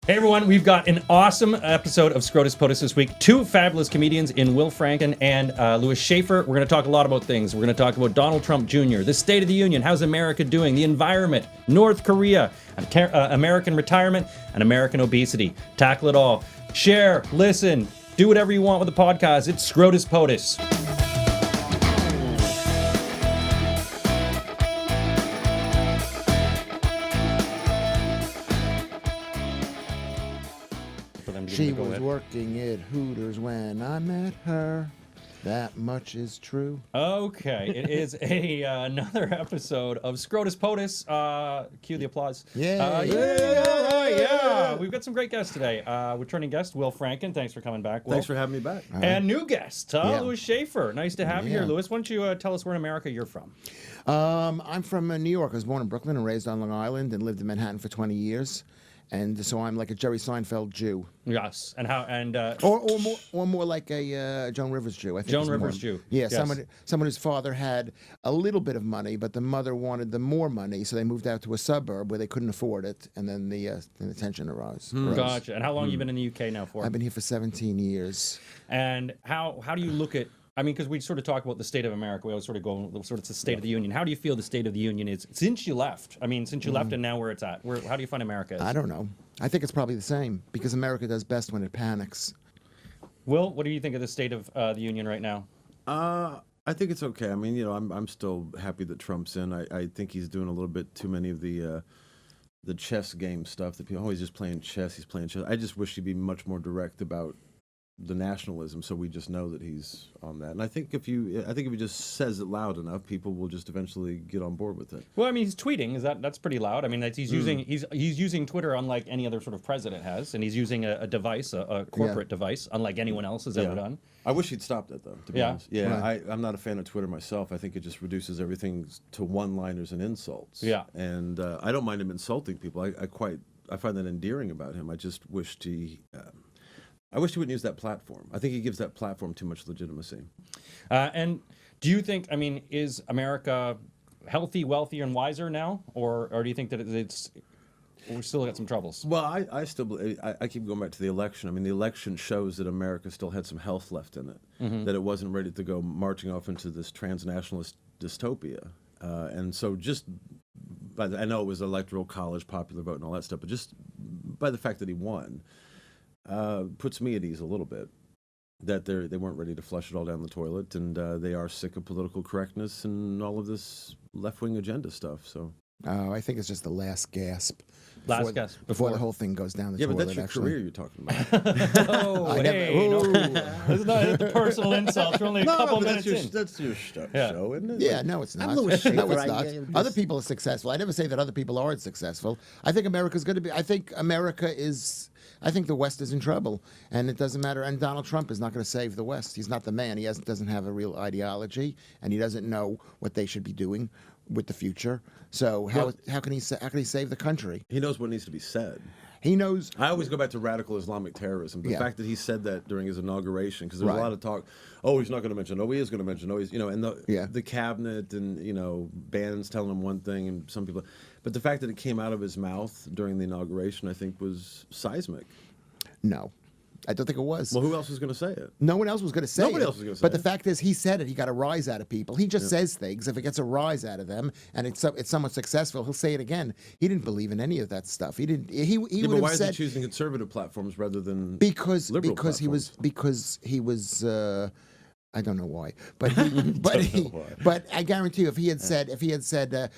Hey everyone, we've got an awesome episode of Scrotus Potus this week. Two fabulous comedians in Will Franken and Louis Schaffer. We're going to talk a lot about things. We're going to talk about Donald Trump Jr., the State of the Union, how's America doing, the environment, North Korea, American retirement, and American obesity. Tackle it all. Share, listen, do whatever you want with the podcast. It's Scrotus Potus. She was working at Hooters when I met her. That much is true. Okay, it is another episode of Scrotus Potus. Cue the applause. Yeah. Yeah. We've got some great guests today. Returning guest, Will Franken. Thanks for coming back, Will. Thanks for having me back. Right. And new guest, Louis Schaffer. Nice to have you here, Louis. Why don't you tell us where in America you're from? I'm from New York. I was born in Brooklyn and raised on Long Island and lived in Manhattan for 20 years. And so I'm like a Jerry Seinfeld Jew. Yes, and how and or more like a Joan Rivers Jew. I think Joan Rivers Jew. Yeah, yes. someone whose father had a little bit of money, but the mother wanted the more money, so they moved out to a suburb where they couldn't afford it, and then the tension arose. Gotcha. And how long have you been in the UK now for? I've been here for 17 years. And how do you look at? I mean, because we sort of talk about the state of America. We always sort of go, sort of the state of the union. How do you feel the state of the union is since you left? I mean, since you left and now where it's at. How do you find America is? I don't know. I think it's probably the same because America does best when it panics. Will, what do you think of the state of the union right now? I think it's okay. I mean, I'm still happy that Trump's in. I think he's doing a little bit too many of the chess game stuff that people, he's just playing chess. He's playing chess. I just wish he'd be much more direct about the nationalism, so we just know that he's on that. And I think if he just says it loud enough, people will just eventually get on board with it. Well, I mean, he's tweeting. That's pretty loud. I mean, he's using Twitter unlike any other sort of president has, and he's using a device, a corporate device, unlike anyone else has ever done. I wish he'd stopped that though. To be honest, Right. I'm not a fan of Twitter myself. I think it just reduces everything to one-liners and insults. Yeah, and I don't mind him insulting people. I find that endearing about him. I just wished I wish he wouldn't use that platform. I think he gives that platform too much legitimacy. And do you think, I mean, is America healthy, wealthier, and wiser now? Or do you think that we still got some troubles? Well, I still believe, I keep going back to the election. I mean, the election shows that America still had some health left in it, that it wasn't ready to go marching off into this transnationalist dystopia. And so just I know it was electoral college, popular vote, and all that stuff, but just by the fact that he won, puts me at ease a little bit that they weren't ready to flush it all down the toilet, and they are sick of political correctness and all of this left-wing agenda stuff. So I think it's just the last gasp. Before the whole thing goes down the toilet. But that's your actually. career you're talking about. This is not the personal insults. We're only a couple minutes in. That's your show, isn't it? Yeah, no, it's not. I'm Louis Schaffer. No, it's not. Other people are successful. I never say that other people aren't successful. I think America's going to be. I think the West is in trouble, and it doesn't matter. And Donald Trump is not going to save the West. He's not the man. He doesn't have a real ideology, and he doesn't know what they should be doing with the future. So how can he save the country? He knows what needs to be said. He knows. I always go back to radical Islamic terrorism. The fact that he said that during his inauguration, because there was a lot of talk. Oh, he's not going to mention. Oh, he is going to mention. Oh, he's and the cabinet and Bannon's telling him one thing, and some people. But the fact that it came out of his mouth during the inauguration, I think, was seismic. No. I don't think it was. Well, who else was going to say it? No one else was going to say it. Nobody else was going to say it. But it. the fact is, he said it. He got a rise out of people. He just says things. If it gets a rise out of them, and it's somewhat successful, he'll say it again. He didn't believe in any of that stuff. He didn't. He would but have why said is he choosing conservative platforms rather than because liberal he was. I don't know why, but I guarantee you, if he had said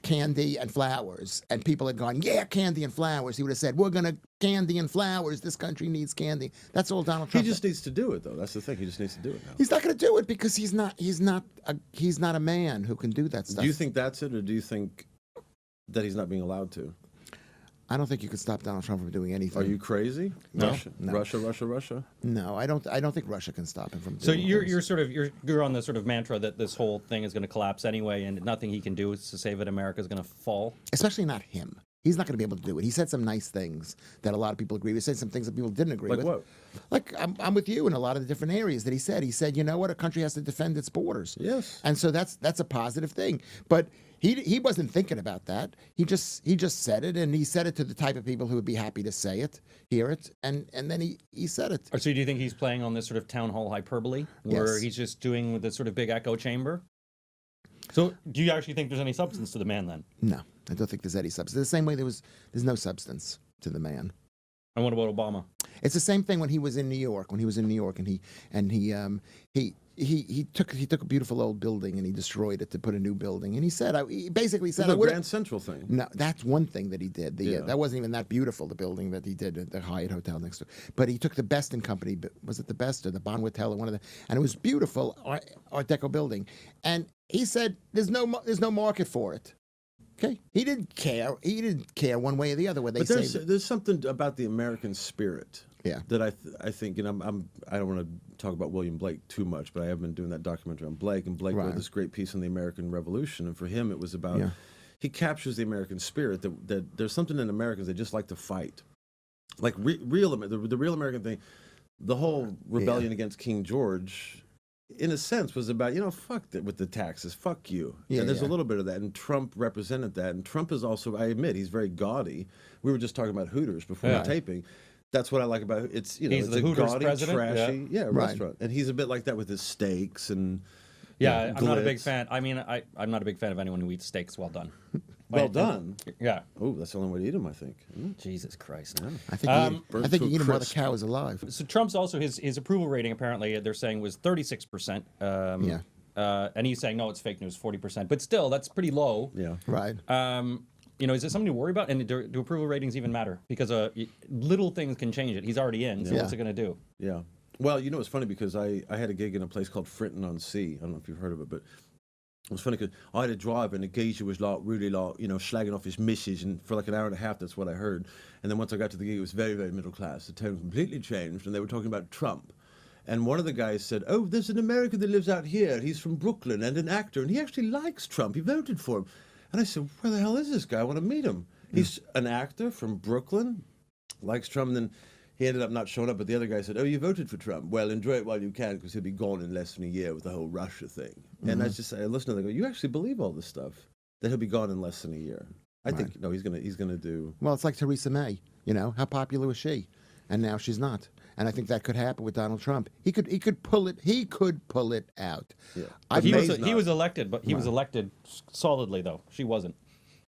candy and flowers, and people had gone, yeah, candy and flowers, he would have said, we're gonna candy and flowers. This country needs candy. That's all Donald Trump. He just needs to do it, though. That's the thing. He just needs to do it now. He's not going to do it because he's not a man who can do that stuff. Do you think that's it, or do you think that he's not being allowed to? I don't think you could stop Donald Trump from doing anything. Are you crazy? No. Russia? No, I don't think Russia can stop him from doing So things. you're on the sort of mantra that this whole thing is going to collapse anyway, and nothing he can do to save it. America is going to fall. Especially not him. He's not going to be able to do it. He said some nice things that a lot of people agree with. He said some things that people didn't agree with. Like what? Like, I'm with you in a lot of the different areas that he said. He said, you know what? A country has to defend its borders. Yes. And so that's a positive thing. But He wasn't thinking about that. He just said it, and he said it to the type of people who would be happy to say it, hear it, and then he said it. So do you think he's playing on this sort of town hall hyperbole, where Yes. he's just doing with this sort of big echo chamber? So do you actually think there's any substance to the man then? No, I don't think there's any substance. The same way there's no substance to the man. And what about Obama? It's the same thing when he was in New York. When he was in New York, and he took a beautiful old building and he destroyed it to put a new building. And he basically said, The I would've- Grand Central thing. No, that's one thing that he did. Yeah. That wasn't even that beautiful, the building that he did at the Hyatt Hotel next door. But he took the Best in Company, was it the Best or the Bonhotel or one of the, and it was beautiful Art Deco building. And he said, there's no market for it. Okay, he didn't care. He didn't care one way or the other where they But say. there's something about the American spirit. Yeah. That I think, and I don't want to talk about William Blake too much, but I have been doing that documentary on Blake, and Blake Right. wrote this great piece on the American Revolution, and for him it was about Yeah. he captures the American spirit that there's something in Americans they just like to fight, like the real American thing, the whole rebellion against King George. In a sense, was about, fuck that with the taxes, fuck you. Yeah, and there's yeah. a little bit of that, and Trump represented that. And Trump is also, I admit, he's very gaudy. We were just talking about Hooters before Yeah. taping. That's what I like about it. It's He's it's the a Hooters gaudy, president, trashy, Right. restaurant, and he's a bit like that with his steaks and Yeah, I'm not a big glitz. fan. I mean, I'm not a big fan of anyone who eats steaks well done. Well done. Yeah. Oh, that's the only way to eat them, I think. Jesus Christ. I think Burnt I think to you a eat him while the crisp. cow is alive. So Trump's also his approval rating apparently they're saying was 36%. Yeah. And he's saying no, it's fake news, 40%. But still, that's pretty low. Yeah. Right. Is it something to worry about? And do approval ratings even matter? Because little things can change it. He's already in. So Yeah. what's it going to do? Yeah. Well, it's funny because I had a gig in a place called Franken on Sea. I don't know if you've heard of it, but it was funny because I had a driver and the geezer was really slagging off his missus, and for like an hour and a half, that's what I heard. And then once I got to the gig, it was very, very middle class. The tone completely changed, and they were talking about Trump. And one of the guys said, "Oh, there's an American that lives out here. He's from Brooklyn and an actor, and he actually likes Trump. He voted for him." And I said, "Where the hell is this guy? I want to meet him." He's an actor from Brooklyn, likes Trump, and then he ended up not showing up, but the other guy said, "Oh, you voted for Trump. Well, enjoy it while you can, because he'll be gone in less than a year with the whole Russia thing." And I listened to them, I go, "You actually believe all this stuff? That he'll be gone in less than a year?" I think, no, he's gonna do. Well, it's like Theresa May. How popular was she? And now she's not. And I think that could happen with Donald Trump. He could pull it. He could pull it out. Yeah. I He May's was, he not. was elected, but he was elected solidly, though. She wasn't.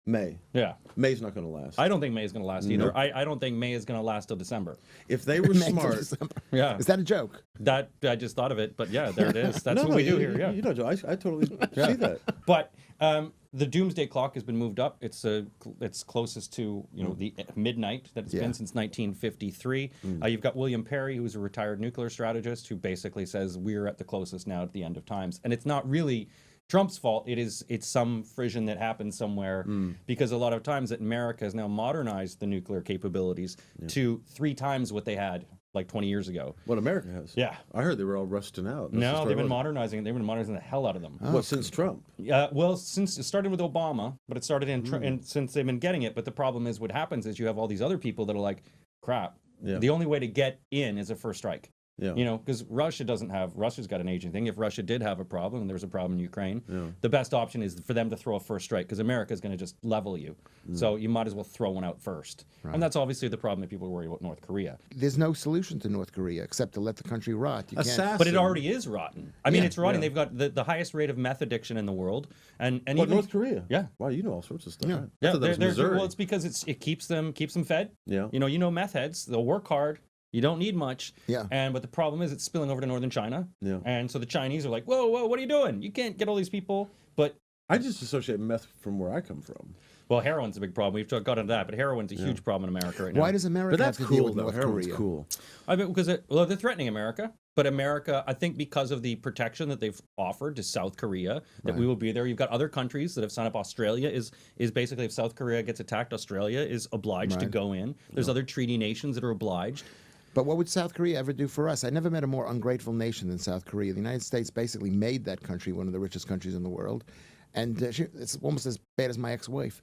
May. Yeah. May's not going to last. I don't think May is going to last either. Nope. I don't think May is going to last till December. If they were May till smart, December. Yeah. Is that a joke? That I just thought of it, but yeah, there it is. That's no, what no, we do you, here. Yeah. You know, Joe, I totally see that. But the doomsday clock has been moved up. It's closest to the midnight that it's Yeah. been since 1953. You've got William Perry, who's a retired nuclear strategist, who basically says we're at the closest now at the end of times, and it's not really Trump's fault. It's some frisson that happened somewhere because a lot of times that America has now modernized the nuclear capabilities to 3 times what they had like 20 years ago. What America has. Yeah. I heard they were all rusting out. That's No, just they've been what- modernizing it. They've been modernizing the hell out of them. What, since Trump? Well, since it started with Obama, but it started and since they've been getting it. But the problem is, what happens is you have all these other people that are like, "Crap, Yeah. the only way to get in is a first strike." Yeah. Because Russia's got an aging thing. If Russia did have a problem and there was a problem in Ukraine, the best option is for them to throw a first strike because America is going to just level you. So you might as well throw one out first. And that's obviously the problem that people worry about North Korea. There's no solution to North Korea except to let the country rot. You can't. Assassin. But it already is rotten. I mean, Yeah. it's rotten. Yeah. They've got the highest rate of meth addiction in the world. And What, even North Korea? Yeah. Wow, you know all sorts of stuff. Yeah. Right? I Yeah, thought that was Missouri. well, it's because it keeps them fed. Yeah. Meth heads, they'll work hard. You don't need much. Yeah. But the problem is it's spilling over to northern China. Yeah. And so the Chinese are like, whoa, what are you doing? You can't get all these people. But, I just associate meth from where I come from. well, heroin's a big problem. We've got into that, but heroin's a huge problem in America right now. Why does America But that's have to deal cool, with though. North Heroin's Korea? cool. I mean, because they're threatening America. But America, I think because of the protection that they've offered to South Korea, that we will be there. You've got other countries that have signed up. Australia is basically, if South Korea gets attacked, Australia is obliged to Right. go in. There's other treaty nations that are obliged. But what would South Korea ever do for us? I never met a more ungrateful nation than South Korea. The United States basically made that country one of the richest countries in the world. And it's almost as bad as my ex-wife.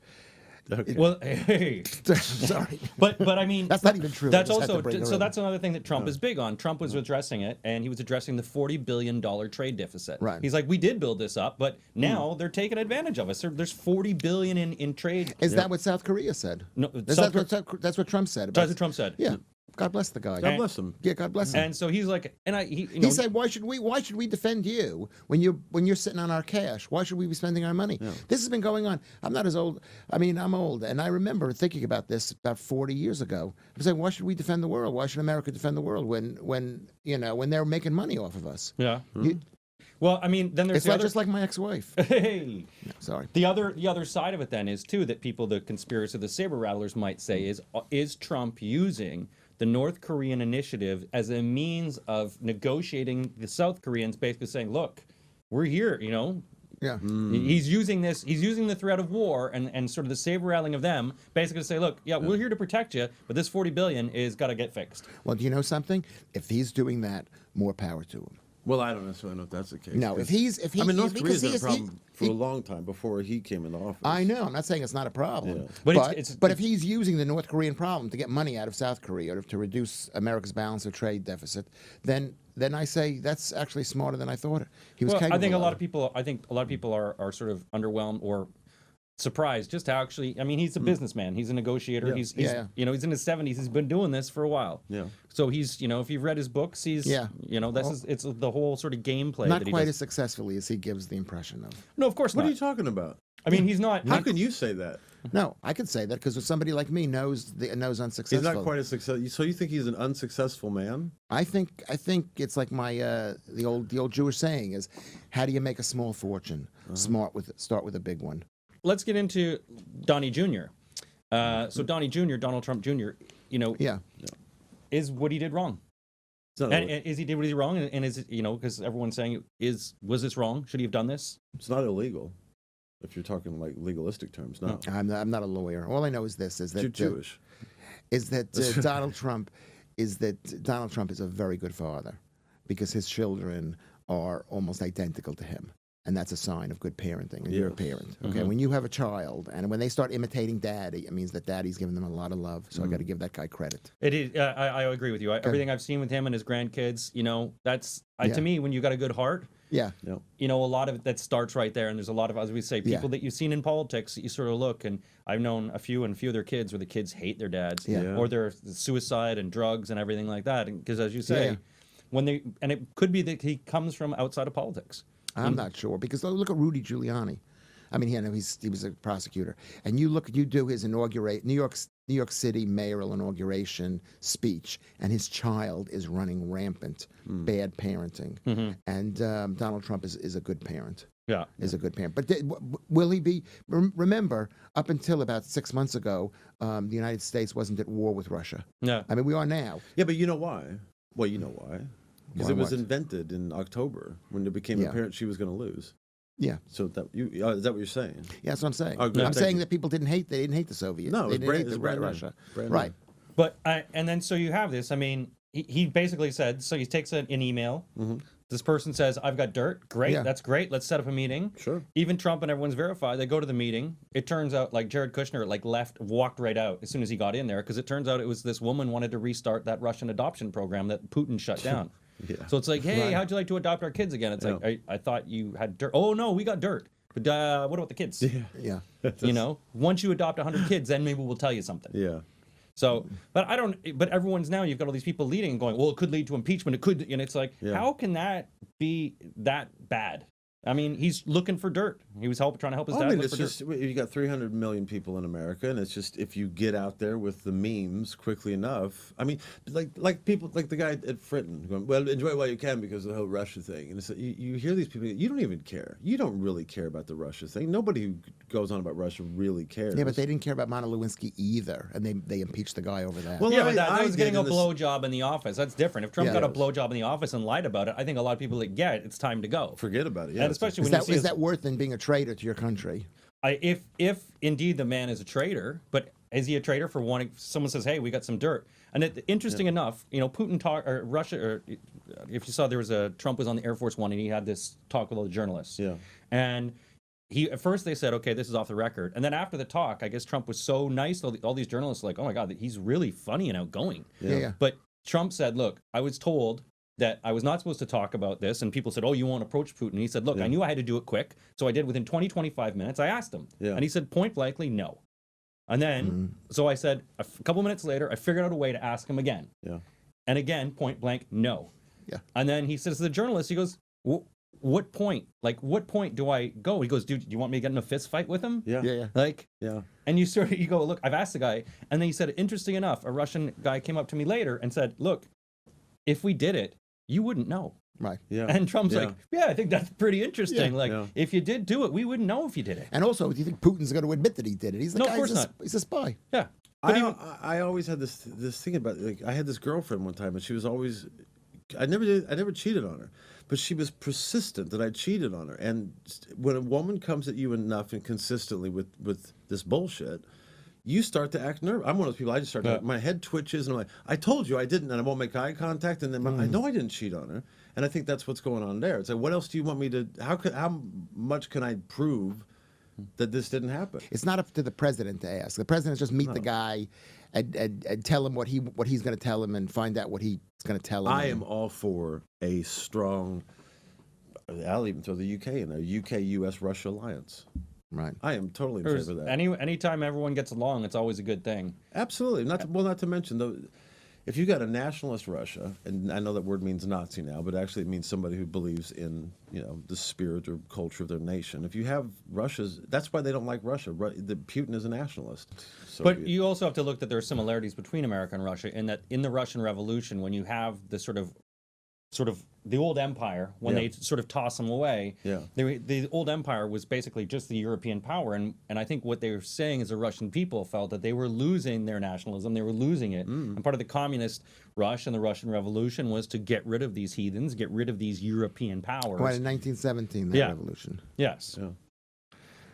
Okay. Well, hey. Sorry. But I mean, That's not even true. I That's just had to also bring her so. in. That's another thing that Trump is big on. Trump was addressing it, and he was addressing the $40 billion trade deficit. Right. He's like, we did build this up, but now they're taking advantage of us. There's $40 billion in trade. Is that what South Korea said? No, That's what Trump said. That's what Trump said. Yeah. God bless the guy. God bless him. Yeah, God bless him. And so he's like, and He said, "Why should we defend you when you're sitting on our cash? Why should we be spending our money?" This has been going on. I'm not as old. I mean, I'm old, and I remember thinking about this about 40 years ago. I was saying, "Why should we defend the world? Why should America defend the world when they're making money off of us?" yeah. You- Well, I mean, then there's it's the not other. just like my ex-wife. Hey. No, sorry. The other side of it then is too that the conspiracy, the saber rattlers might say is Trump using the North Korean initiative as a means of negotiating the South Koreans, basically saying, look, we're here, Yeah. He's using the threat of war and sort of the saber rattling of them, basically to say, look, we're here to protect you, but this $40 billion is got to get fixed. Well, do you know something? If he's doing that, more power to him. Well, I don't necessarily know if that's the case. No, if he, I mean, North because Korea's been a he is- problem for he- a long time before he came into office. I know. I'm not saying it's not a problem. Yeah. But But, it's- but if he's using the North Korean problem to get money out of South Korea or to reduce America's balance of trade deficit, then I say that's actually smarter than I thought. He was Well, capable I think a lot it. of people are sort of underwhelmed or surprised just how actually. I mean, he's a businessman. He's a negotiator. Yeah. He's Yeah. he's in his 70s. He's been doing this for a while. Yeah. So he's if you've read his books, he's it's the whole sort of gameplay Not that he quite does. as successfully as he gives the impression of. No, of course What not. are you talking about? I mean, he's not. How can you say that? No, I could say that because somebody like me knows unsuccessful. He's not quite as successful. So you think he's an unsuccessful man? I think it's like my the old Jewish saying is, how do you make a small fortune? Start with a big one. Let's get into Donnie Jr. So Donnie Jr., Donald Trump Jr. Yeah. is what he did wrong. It's not, And is he did what he wrong? And is it, because everyone's saying was this wrong? Should he have done this? it's not illegal. If you're talking like legalistic terms, no. I'm not a lawyer. All I know is this: is that You're Jewish. Donald Trump is a very good father because his children are almost identical to him. And that's a sign of good parenting. And you're a Yes. parent. Okay. When you have a child and when they start imitating daddy, it means that daddy's giving them a lot of love. So I got to give that guy credit. It is. I agree with you. Everything I've seen with him and his grandkids, that's to me when you got a good heart. Yeah. Yeah. A lot of it that starts right there, and there's a lot of, as we say, people that you've seen in politics that you sort of look, and I've known a few of their kids where the kids hate their dads, Yeah. or they're suicide and drugs and everything like that. Because as you say, Yeah. and it could be that he comes from outside of politics. I'm not sure because look at Rudy Giuliani. I mean, he was a prosecutor, and you do his New York City mayoral inauguration speech, and his child is running rampant, bad parenting, and Donald Trump is a good parent. Yeah. Is a good parent, but will he be? Remember, up until about 6 months ago, the United States wasn't at war with Russia. Yeah. I mean, we are now. Yeah, but you know why? Well, you know why. Because Why it was what? invented in October when it became Yeah. apparent she was going to lose. Yeah, So is that what you're saying? yeah, that's what I'm saying. Oh, good. I'm Thank saying you. that people didn't hate the Soviets. No, they it was didn't brand- hate it's the brand new. Russia. Brand Right. But and then so you have this. I mean, he basically said, so he takes an email. This person says, I've got dirt. Great. Yeah. That's great. Let's set up a meeting. Sure. Even Trump and everyone's verified. They go to the meeting. It turns out like Jared Kushner walked right out as soon as he got in there because it turns out it was this woman wanted to restart that Russian adoption program that Putin shut down. Yeah. So it's like, hey, Right. how'd you like to adopt our kids again? It's Yeah. like, I thought you had dirt. Oh, no, we got dirt. But what about the kids? Yeah. Once you adopt 100 kids, then maybe we'll tell you something. Yeah. So, but everyone's now, you've got all these people leading and going, well, it could lead to impeachment. It could, and it's like, Yeah. how can that be that bad? I mean, he's looking for dirt. He was trying to help his Well, dad I mean, look it's for just you got 300 million people in America, and it's just if you get out there with the memes quickly enough. I mean, like people like the guy at Frinton going, "Well, enjoy it while you can because of the whole Russia thing." And it's you hear these people, you don't even care. You don't really care about the Russia thing. Nobody who goes on about Russia really cares. Yeah, but they didn't care about Monica Lewinsky either, and they impeached the guy over that. Well, Yeah, I- but that I was did getting a in this- blowjob in the office. That's different. If Trump Yeah. got a Yes. blowjob in the office and lied about it, I think a lot of people it's time to go. Forget about it. Yeah, And especially is when you that see is his- that worth than being a traitor to your country? if indeed the man is a traitor, but is he a traitor for wanting? Someone says, "Hey, we got some dirt." And interesting enough, Putin or Russia, or if you saw, Trump was on the Air Force One, and he had this talk with all the journalists. Yeah. And at first they said, okay, this is off the record. And then after the talk, I guess Trump was so nice. All these journalists were like, oh my God, he's really funny and outgoing. Yeah. But Trump said, look, I was told that I was not supposed to talk about this. And people said, oh, you won't approach Putin. And he said, look, I knew I had to do it quick. So I did within 25 minutes. I asked him. Yeah. And he said point blankly, no. And then, so I said, a couple minutes later, I figured out a way to ask him again. Yeah. And again, point blank, no. Yeah. And then he says to the journalist, he goes, what point? Like, what point do I go? He goes, dude, do you want me to get in a fist fight with him? Yeah. Yeah. Like, Yeah. and you go, look, I've asked the guy. And then he said, interesting enough, a Russian guy came up to me later and said, look, if we did it, you wouldn't know. Right. Yeah. And Trump's like, yeah, I think that's pretty interesting. Yeah. Like, Yeah. if you did do it, we wouldn't know if you did it. And also, do you think Putin's going to admit that he did it? He's the No, guy, of course not. He's a spy. Yeah. But I always had this thing about, like, I had this girlfriend one time, and she was always, I never cheated on her, but she was persistent that I cheated on her. And when a woman comes at you enough and consistently with this bullshit, you start to act nervous. I'm one of those people. I just start to, my head twitches, and I'm like, I told you I didn't, and I won't make eye contact, and then I know I didn't cheat on her, and I think that's what's going on there. It's like, what else do you want me to? How much can I prove that this didn't happen? It's not up to the president to ask. The president just meet the guy and tell him what he's going to tell him and find out what he's going to tell him. I am all for a strong. I'll even throw the UK in there. UK, US, Russia alliance. Right. I am totally in favor of that. Anytime everyone gets along, it's always a good thing. Absolutely. Not to mention though, if you got a nationalist Russia, and I know that word means Nazi now, but actually it means somebody who believes in, the spirit or culture of their nation. If you have Russia's, that's why they don't like Russia. Putin is a nationalist. But you also have to look that there are similarities between America and Russia in that in the Russian Revolution, when you have the sort of the old empire, when they sort of toss them away, the old empire was basically just the European power. And I think what they were saying is the Russian people felt that they were losing their nationalism, they were losing it. And part of the communist rush and the Russian Revolution was to get rid of these heathens, get rid of these European powers. Right, in 1917, the revolution. Yes. Yeah.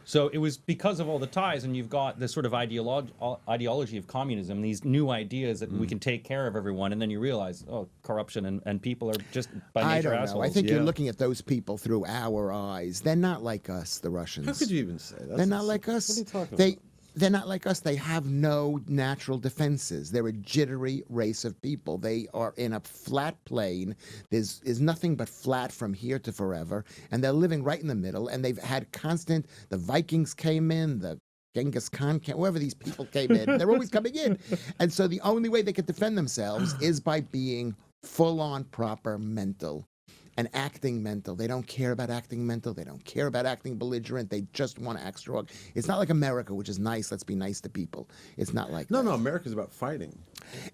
So it was because of all the ties, and you've got this sort of ideology of communism, these new ideas that we can take care of everyone, and then you realize, corruption and people are just by nature assholes. I think you're looking at those people through our eyes. They're not like us, the Russians. How could you even say that? They're not like us. What are you talking about? They're not like us. They have no natural defenses. They're a jittery race of people. They are in a flat plane. There's nothing but flat from here to forever. And they're living right in the middle. And they've had the Vikings came in, the Genghis Khan came, whoever these people came in. They're always coming in. And so the only way they could defend themselves is by being full-on proper mental. And acting mental. They don't care about acting mental. They don't care about acting belligerent. They just want to act strong. It's not like America, which is nice. Let's be nice to people. It's not like that. No, America's about fighting.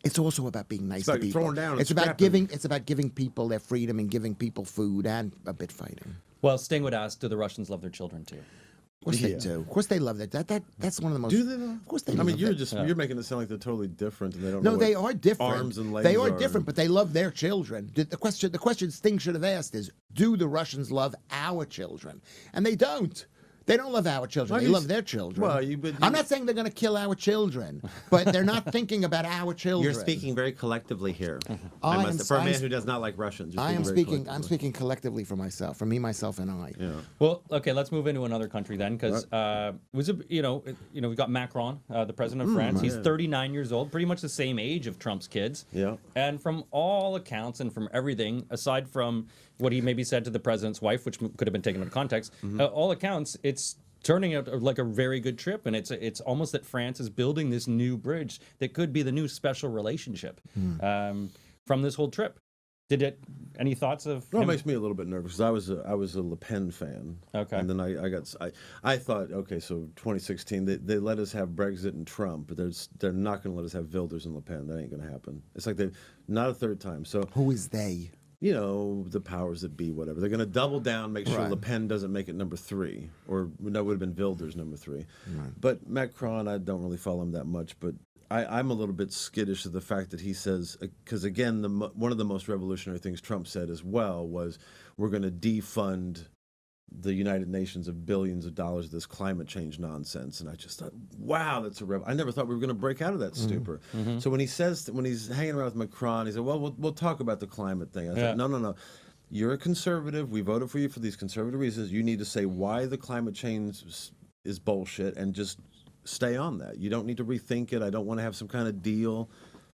It's also about being nice to about people. throwing down and it's about scrapping. giving. It's about giving people their freedom and giving people food and a bit fighting. Well, Sting would ask, do the Russians love their children too? Of course they do. Of course they love that. That's one of the most. Do they though? Of course they. I mean, love that. you're making it sound like they're totally different, and they don't. No, know they what are different. Arms and legs. They are different, but they love their children. The question Sting should have asked is, do the Russians love our children? And they don't. They don't love our children. Well, They love their children. well, I'm not saying they're going to kill our children, but they're not thinking about our children. You're speaking very collectively here. I am- For a man I'm- who does not like Russians. You're I'm very speaking. collectively. I'm speaking collectively for myself, for me, myself, and I. Yeah. Well, okay, let's move into another country then, because we've got Macron, the president of France. He's 39 years old, pretty much the same age of Trump's kids. Yeah. And from all accounts and from everything, aside from what he maybe said to the president's wife, which could have been taken out of context, all accounts, it's turning out like a very good trip, and it's almost that France is building this new bridge that could be the new special relationship from this whole trip. Any thoughts of Well, it him? makes me a little bit nervous because I was a Le Pen fan. Okay. And then I thought, okay, so 2016 they let us have Brexit and Trump, but they're not going to let us have Wilders and Le Pen. That ain't going to happen. It's like not a third time. So Who is they? the powers that be, whatever. They're going to double down, make sure Right. Le Pen doesn't make it number 3, or that would have been Wilders number 3. But Macron, I don't really follow him that much, but I'm a little bit skittish of the fact that he says, because again, one of the most revolutionary things Trump said as well was, we're going to defund the United Nations of billions of dollars of this climate change nonsense. And I just thought, wow, that's I never thought we were going to break out of that stupor. So when he's hanging around with Macron, he said, well, we'll talk about the climate thing. I thought, no. you're a conservative. We voted for you for these conservative reasons. You need to say why the climate change is bullshit and just stay on that. You don't need to rethink it. I don't want to have some kind of deal.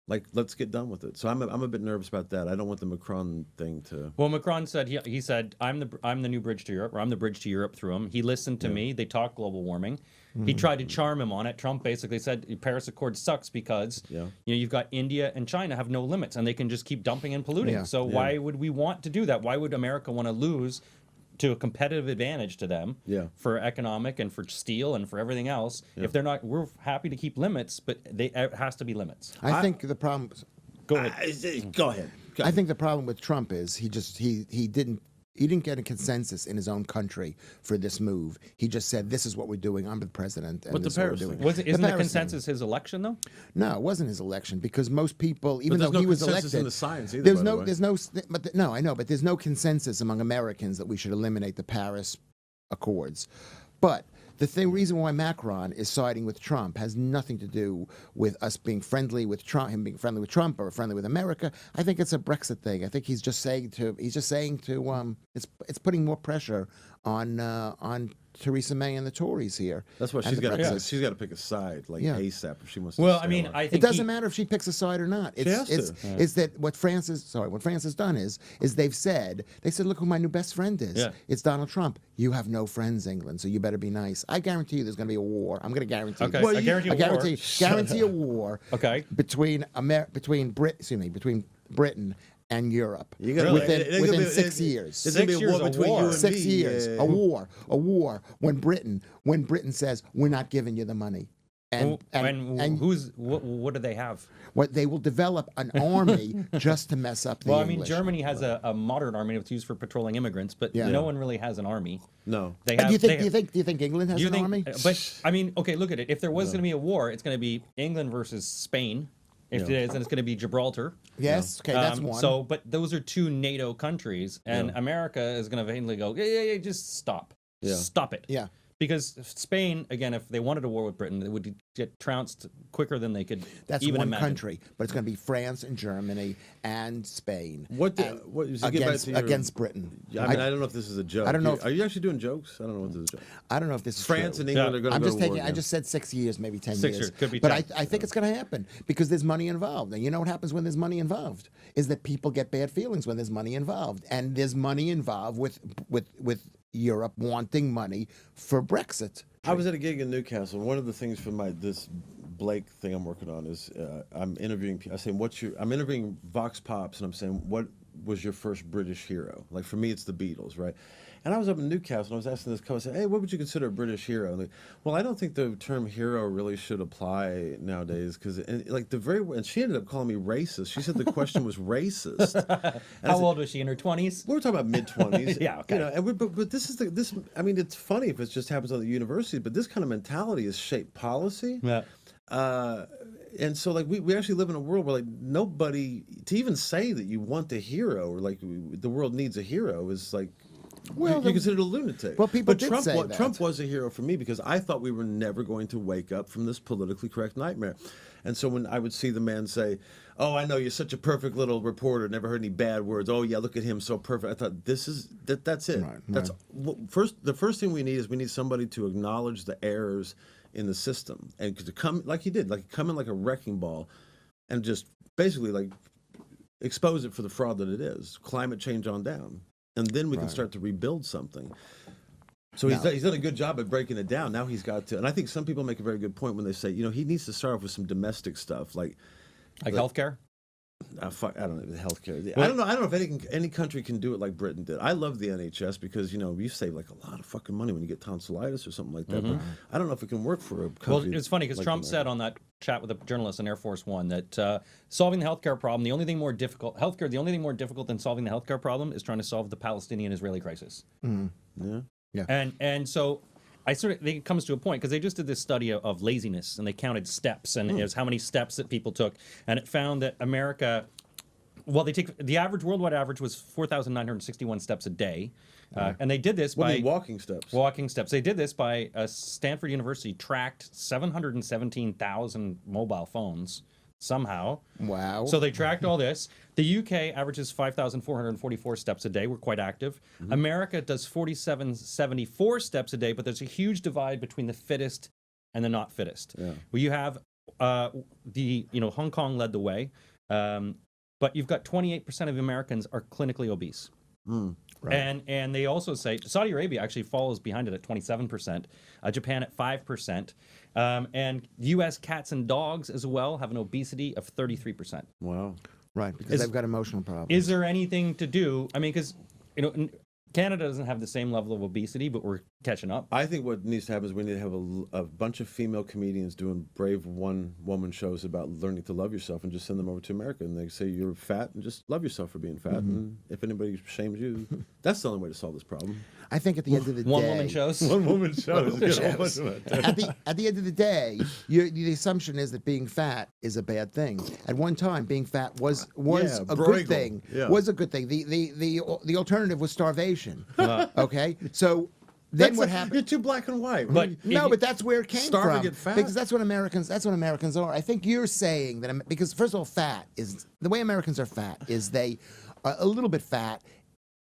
Like, let's get done with it. So I'm a bit nervous about that. I don't want the Macron thing to. Well, Macron said he said I'm the new bridge to Europe, or I'm the bridge to Europe through him. He listened to me. They talked global warming. He tried to charm him on it. Trump basically said Paris Accord sucks because you've got India and China have no limits and they can just keep dumping and polluting. So why would we want to do that? Why would America want to lose to a competitive advantage to them for economic and for steel and for everything else? If they're not, we're happy to keep limits, but it has to be limits. I think the problem. Go ahead. Go ahead. I think the problem with Trump is he didn't get a consensus in his own country for this move. He just said, "This is what we're doing. I'm the president, and But the this is what we're Paris doing." thing. Isn't the Paris thing. consensus his election though? No, it wasn't his election because most people, even there's though he no was consensus elected, in the science either, there's by the no, way. there's no, no, I know, but there's no consensus among Americans that we should eliminate the Paris Accords. But the reason why Macron is siding with Trump has nothing to do with us being friendly with Trump, him being friendly with Trump or friendly with America. I think it's a Brexit thing. I think he's just saying to, it's putting more pressure on Theresa May and the Tories here. That's why and she's the got Brexit. to pick a side like ASAP if she wants. Well, to I mean, stay on. I It think doesn't matter if she picks a side or not. has It's to. is that what France has done is they said, look who my new best friend is. Yeah. It's Donald Trump. You have no friends, England, so you better be nice. I guarantee you there's going to be a war. I'm going to guarantee. Okay, this. I guarantee a war. Guarantee a war. Okay. Between Britain and Europe. You gotta- within 6 years. It's gonna be 6 a war years, a between war. you and 6 me. years. Yeah. A war. When Britain says we're not giving you the money. And what do they have? what they will develop an army just to mess up the Well, I mean, English. Germany has a modern army that's used for patrolling immigrants, but no one really has an army. No. They And have. do you think England has do you an think? army? But I mean, okay, look at it. If there was going to be a war, it's going to be England versus Spain. If it is, then it's going to be Gibraltar. Yes. Okay, that's one. So, but those are two NATO countries, and America is going to eventually go, yeah, just stop. Yeah. Stop it. Yeah. Because Spain, again, if they wanted a war with Britain, it would get trounced quicker than they could That's even one imagine. country, but it's going to be France and Germany and Spain. What against Britain? I mean, I don't know if this is a joke. I don't know if- Are you actually doing jokes? I don't know what this is a joke. I don't know if this is France true. and England are going to I'm go just to war taking. I again. just said 6 years, maybe 10 6 years. years, could be But 10. I think it's going to happen because there's money involved, and you know what happens when there's money involved is that people get bad feelings when there's money involved, and there's money involved with Europe wanting money for Brexit. I was at a gig in Newcastle. One of the things for this Blake thing I'm working on is I'm interviewing. I say, I'm interviewing Vox Pops, and I'm saying, what was your first British hero? Like for me, it's the Beatles, right? And I was up in Newcastle, and I was asking this couple, I said, hey, what would you consider a British hero? And well, I don't think the term hero really should apply nowadays because, and she ended up calling me racist. She said the question was racist. And How old was she? In her 20s? we were talking about mid-20s. Yeah, okay. You know, and but this is this. I mean, it's funny if it just happens on the university, but this kind of mentality has shaped policy. Yeah. And so, like, we actually live in a world where, like, nobody to even say that you want the hero or like the world needs a hero is like. Well, you're considered a lunatic. Well, people but did Trump, say that. Trump was a hero for me because I thought we were never going to wake up from this politically correct nightmare. And so when I would see the man say, "Oh, I know you're such a perfect little reporter, never heard any bad words. Oh yeah, look at him, so perfect." I thought that's it. Right, That's the first thing we need somebody to acknowledge the errors in the system and to come like he did, like come in like a wrecking ball, and just basically like expose it for the fraud that it is. Climate change on down. And then we can start to rebuild something. So he's done a good job at breaking it down. Now he's got to, and I think some people make a very good point when they say, you know, he needs to start off with some domestic stuff like healthcare? I don't know, healthcare. I don't know if any country can do it like Britain did. I love the NHS because you save like a lot of fucking money when you get tonsillitis or something like that. But I don't know if it can work for a country. Well, it's funny because like Trump America. said on that chat with a journalist on Air Force One that solving the healthcare problem, the only thing more difficult than solving the healthcare problem is trying to solve the Palestinian-Israeli crisis. Yeah. And so I think it comes to a point because they just did this study of laziness and they counted steps and it was how many steps that people took, and it found that America. Well, they take the worldwide average was 4,961 steps a day, and they did this by walking steps. Walking steps. They did this by Stanford University tracked 717,000 mobile phones, somehow. Wow. So they tracked all this. The UK averages 5,444 steps a day. We're quite active. America does 4,774 steps a day, but there's a huge divide between the fittest and the not fittest. Yeah. Well, you have Hong Kong led the way, but you've got 28% of Americans are clinically obese. Right. And they also say Saudi Arabia actually follows behind it at 27%, Japan at 5%, and U.S. cats and dogs as well have an obesity of 33%. Wow. Right, because they've got emotional problems. Is there anything to do? I mean, because Canada doesn't have the same level of obesity, but we're catching up. I think what needs to happen is we need to have a bunch of female comedians doing brave one-woman shows about learning to love yourself, and just send them over to America, and they say you're fat, and just love yourself for being fat. And if anybody shames you, that's the only way to solve this problem. I think at the end of the day, One-woman shows. One-woman shows. at the end of the day, the assumption is that being fat is a bad thing. At one time, being fat was Yeah, a Bruegel. good thing. Yeah. Was a good thing. The alternative was starvation. Okay, so then what happened? You're too black and white. But No, but that's where it came Starving from. and fat? Because that's what Americans are. I think you're saying that because first of all, fat is the way Americans are fat is they are a little bit fat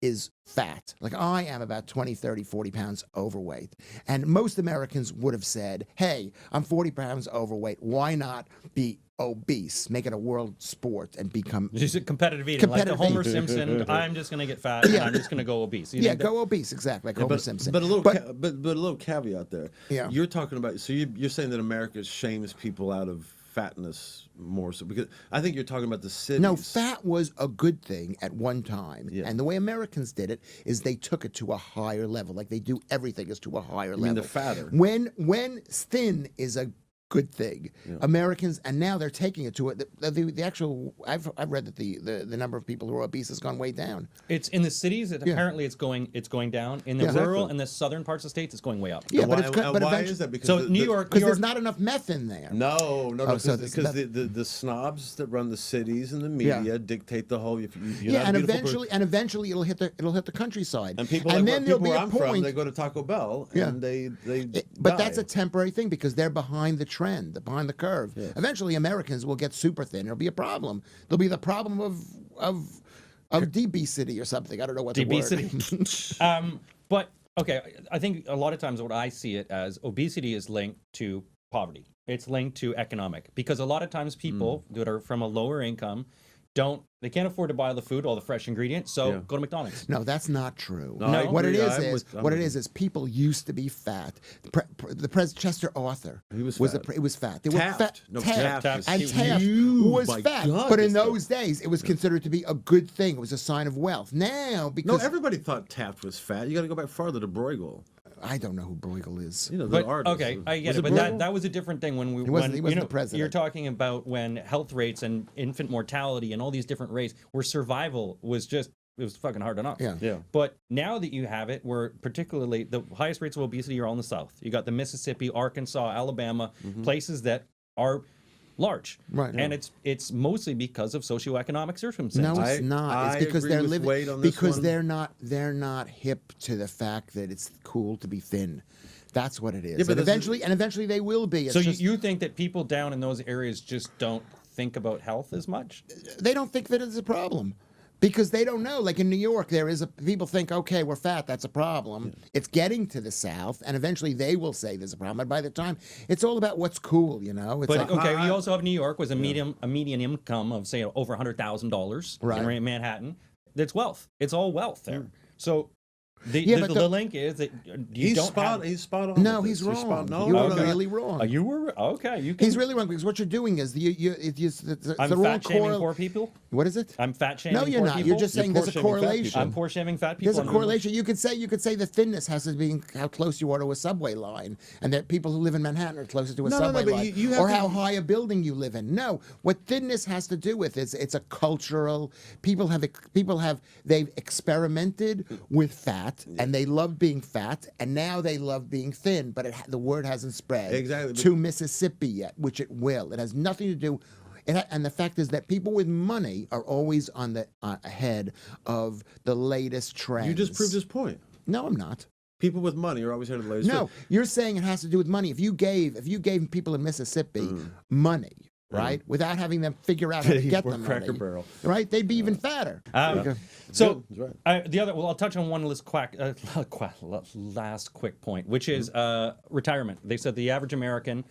is fat. Like I am about 20, 30, 40 pounds overweight. And most Americans would have said, hey, I'm 40 pounds overweight. Why not be obese, make it a world sport and become Just competitive eating, like the Competitive Homer eating. Simpson. I'm just going to get fat, and I'm just going to go obese. You think that- go obese, exactly, like Homer Simpson. But a little, but a little caveat there. Yeah. You're talking about. So you're saying that America shames people out of fatness more so because I think you're talking about the cities. No, fat was a good thing at one time. Yeah. And the way Americans did it is they took it to a higher level. Like they do everything is to a higher level. mean the fatter? When thin is a good thing. Yeah. Americans, and now they're taking it to it. The actual, I've read that the number of people who are obese has gone way down. It's in the cities. Apparently, it's going down. In the Yeah. rural Exactly. and the southern parts of the states, it's going way up. Yeah, And but why, it's good. and But why eventually, is that? Because So New York, because there's not enough meth in there. No, so because this- the snobs that run the cities and the media dictate the whole. You're Yeah, not and a beautiful eventually it'll hit the countryside. And people and like then people there'll be where a I'm point. from, they go to Taco Bell and they But die. that's a temporary thing because they're behind the trend, behind the curve. Yes. Eventually, Americans will get super thin. It'll be a problem. There'll be the problem of obesity or something. I don't know what the word. Obesity. But okay, I think a lot of times what I see it as obesity is linked to poverty. It's linked to economic because a lot of times people that are from a lower income they can't afford to buy all the food, all the fresh ingredients, so Yeah. go to McDonald's. No, that's not true. No, I What it agree. is people used to be fat. The President Chester Arthur He was a fat. he was fat. They were Taft. fat. No, Taft. Taft. And He was Taft huge. was My fat. God, But in this those days, it was considered to be a good thing. It was a sign of wealth. Now, No, because everybody thought Taft was fat. You got to go back farther to Bruegel. I don't know who Bruegel is. You know, the But artist. okay, I get Was it, but Bruegel? that was a different thing when we He wasn't when the president. you're talking about when health rates and infant mortality and all these different rates where survival was just it was fucking hard enough. Yeah. Yeah. But now that you have it, where particularly the highest rates of obesity are all in the South. You got the Mississippi, Arkansas, Alabama, places that are large. Right. And it's mostly because of socioeconomic circumstances. No, it's I- not. I It's because agree they're with living Wade on this because one. they're not hip to the fact that it's cool to be thin. That's what it is. Yeah, but and this is- eventually they will be. It's So just, you think that people down in those areas just don't think about health as much? they don't think that it's a problem. Because they don't know. Like in New York, people think, okay, we're fat, that's a problem. Yeah. It's getting to the South, and eventually they will say there's a problem. And by the time, it's all about what's cool, you know? It's But like, okay, you also have New York with a median income of say over $100,000 Right. in Manhattan. That's wealth. It's all wealth there. So Yeah, but the link is that you He's don't spot. have. He's spot on. No, with he's this. wrong. No, You no, are no, no. really wrong. You were okay. You can. He's really wrong because what you're doing is it's I'm the wrong fat shaming poor people. What is it? I'm fat shaming. No, you're poor not. People? You're just saying You're there's a poor shaming fat correlation. people. I'm poor shaming fat people. There's a correlation. You could say the thinness has to be how close you are to a subway line, and that people who live in Manhattan are closer to a No, no, no, subway but line, you have or to- how high a building you live in. No, what thinness has to do with is it's a cultural. They've experimented with fat, and they love being fat, and now they love being thin, but the word hasn't spread Exactly. to Mississippi yet, which it will. It has nothing to do. And the fact is that people with money are always on the ahead of the latest trends. You just proved his point. No, I'm not. People with money are always headed to the latest. No, you're saying it has to do with money. If you gave people in Mississippi money, right? Without having them figure out how to get the money. Cracker Barrel. Right? They'd be even fatter. So That's right. the other, well, I'll touch on one last quick point, which is retirement. They said the average American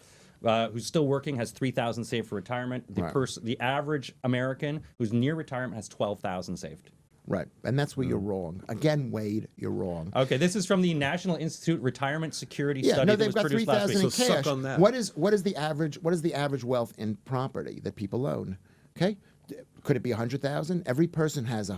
who's still working has 3,000 saved for retirement. The average American who's near retirement has 12,000 saved. Right, and that's where you're wrong. Again, Wade, you're wrong. Okay, this is from the National Institute Retirement Security Study no, that they've was got produced last 3,000 week. in cash. suck on that. What is the average wealth in property that people own? Okay, could it be 100,000? Every person has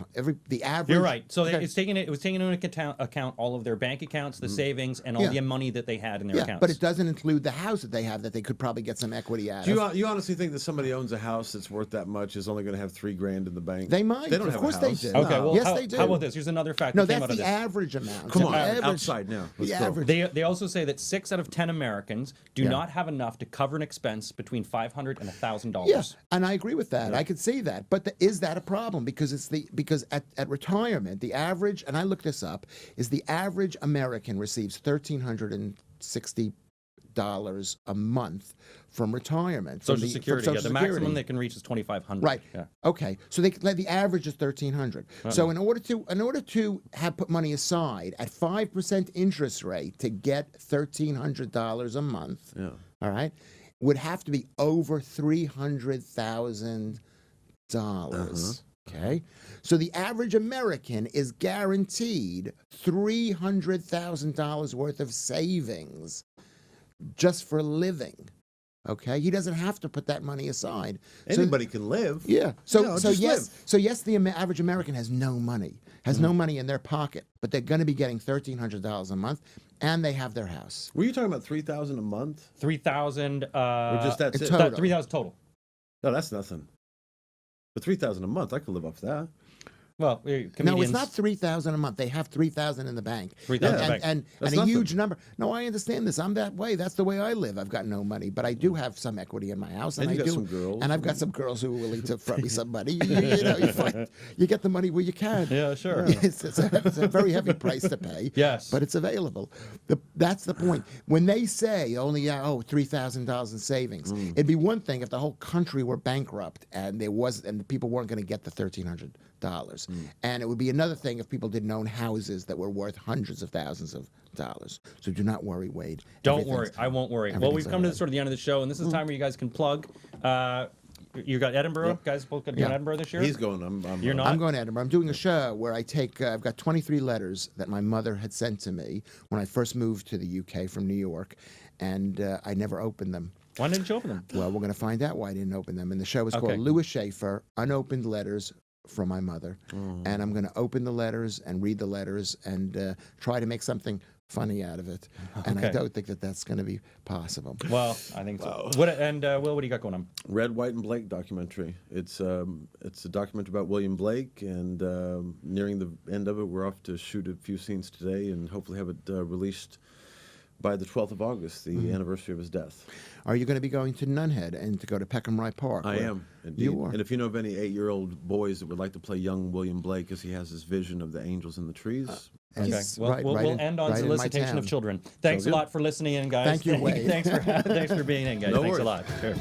the average. You're right. So okay. it was taking into account all of their bank accounts, the savings, and all the money that they had in their accounts. But it doesn't include the house that they have that they could probably get some equity out Do of. you honestly think that somebody owns a house that's worth that much is only going to have $3,000 in the bank? They might. They don't Of have course a they house. do. Okay, well, yes, how, they do. how about this? Here's another fact No, that came that's out of the this. average amount. Come The on, average- outside now. Let's the go. average. They also say that 6 out of 10 Americans do Yeah. not have enough to cover an expense between $500 and $1,000. Yeah, and I agree with that. I could see that. But is that a problem? Because at retirement, the average, and I looked this up, is the average American receives $1,360 a month from retirement. Social Security. from Yeah, the Social maximum Security. they can reach is $2,500. Right. Yeah. Okay. So the average is 1,300. So in order to have put money aside at 5% interest rate to get $1,300 a month, all right, would have to be over $300,000. Okay. So the average American is guaranteed $300,000 worth of savings just for living. Okay, he doesn't have to put that money aside. Anybody can live. Yeah. Just live. The average American has no money, no money in their pocket, but they're going to be getting $1,300 a month, and they have their house. Were you talking about $3,000 a month? 3,000. Or just that's it? total. 3,000 total. No, that's nothing. But $3,000 a month, I could live off that. Well, comedians. No, it's not $3,000 a month. They have $3,000 in the bank. 3,000 in the bank. And That's a nothing. huge number. No, I understand this. I'm that way. That's the way I live. I've got no money, but I do have some equity in my house, And I you got do. some girls. And I've got some girls who are willing to front me some money. You get the money where you can. Yeah, sure. It's a very heavy price to pay. Yes. But it's available. That's the point. When they say only $3,000 in savings, it'd be one thing if the whole country were bankrupt and the people weren't going to get the $1,300. And it would be another thing if people didn't own houses that were worth hundreds of thousands of dollars. So do not worry, Wade. Don't worry. I won't worry. Well, we've everything's come to all sort of the end of the show, and this is the time where you guys can plug. You got Edinburgh? Guys both going to be in Edinburgh this year? He's going. You're not? I'm going to Edinburgh. I'm doing a show where I take, I've got 23 letters that my mother had sent to me when I first moved to the UK from New York, and I never opened them. Why didn't you open them? Well, we're going to find out why I didn't open them. And the show is Okay. called Louis Schaffer, Unopened Letters from My Mother. And I'm going to open the letters and read the letters and try to make something funny out of it. And I Okay. don't think that that's going to be possible. Well, I think so. Will, what do you got going on? Red, White, and Blake documentary. It's a documentary about William Blake, and nearing the end of it, we're off to shoot a few scenes today, and hopefully have it released by the 12th of August, the anniversary of his death. Are you going to be going to Nunhead and to go to Peckham Rye Park? I where am, indeed. You are. And if you know of any 8-year-old boys that would like to play young William Blake, because he has this vision of the angels in the trees. Okay. It's Well, right- we'll right in- end on right in my solicitation of town. children. Thanks a good. lot for listening in, guys. Thank you, Wade. Thanks for being in, guys. No Thanks a worries. lot. Sure.